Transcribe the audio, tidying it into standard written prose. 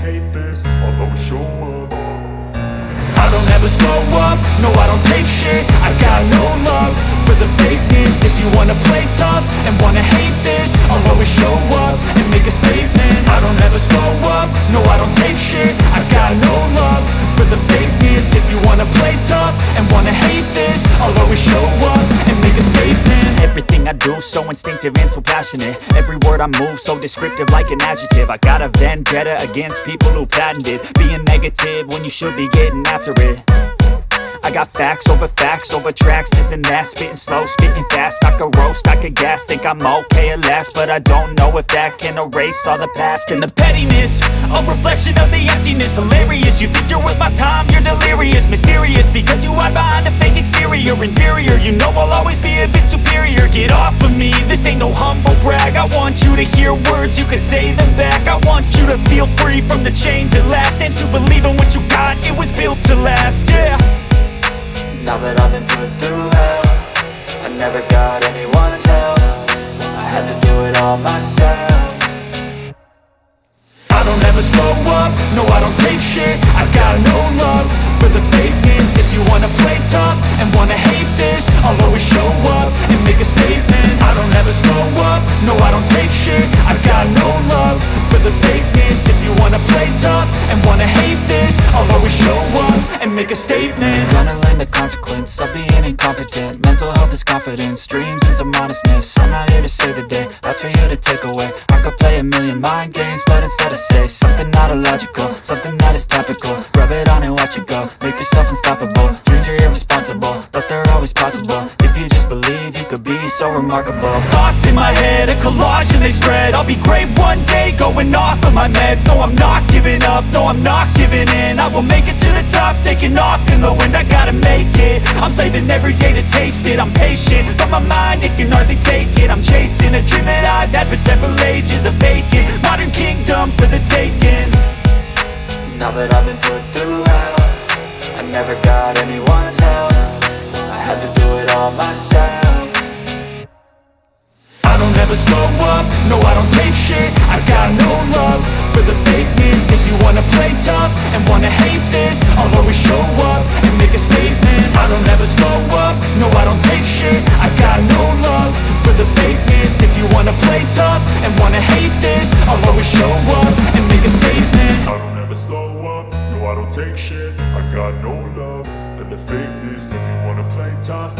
hate this, I'll always show up. I don't ever slow up, no I don't take shit. I got no love for the fakeness. If you wanna play tough and wanna hate this, I'll always show up and make a statement. I don't ever slow up, no I don't take shit. I got no love for the fakeness. If you wanna play tough and wanna hate this, I'll always show up and make a statement. Everything I do so instinctive and so passionate. Every word I move so descriptive like an adjective. I got a vendetta against people who patented being negative when you should be getting after it. I got facts over tracks, this and that. Spitting slow, spitting fast, I could roast, I could gas. Think I'm okay at last, but I don't know if that can erase all the past. And the pettiness, a reflection of the emptiness. Hilarious, you think you're worth my time, you're delirious. Mysterious, because you hide behind a fake exterior. Inferior, you know I'll always be a bit superior. Get off of me, this ain't no humble brag. I want you to hear words, you can say them back. I want you to feel free from the chains at last, and to believe in what you got, it was built to last, yeah. Now that I've been put through hell, I never got anyone's help. I had to do it all myself. I don't ever slow up, no I don't take shit. I got no love for the fakeness. If you wanna play tough and wanna hate this, I'll always show up and make a statement. I don't ever slow up, no I don't take shit. I got no love for the fakeness. If you wanna play tough and wanna hate this, I'll always show up and make a statement. Gonna learn the consequence of being incompetent. Mental health is confidence, dreams and some modestness. I'm not here to save the day, that's for you to take away. I could play a million mind games, but instead I say something not illogical, something that is topical. Rub it on and watch it go, make yourself unstoppable. Dreams are irresponsible, but they're always possible. If you just believe, you could be so remarkable. Thoughts in my head, a collage and they spread. I'll be great one day, going off of my meds. No, I'm not giving up, no, I'm not giving in. I will make it to the top, taking off in the wind. I gotta make it, I'm saving every day to taste it. I'm patient, but my mind, it can hardly take it. I'm chasing a dream that I've had for several ages. A vacant, modern kingdom for the taking. Now that I've been put through hell, I never got anyone's help. I had to do it all myself. I don't ever slow up, no I don't take shit. I got no love for the fakeness. If you wanna play tough and wanna hate this, I'll always show up and make a statement. I don't ever slow up, no I don't take shit. I got no love for the fakeness. If you wanna play tough and wanna hate this, I'll always show up and make a statement. I don't ever slow up, no I don't take shit. I got no love for the fakeness. If you wanna play tough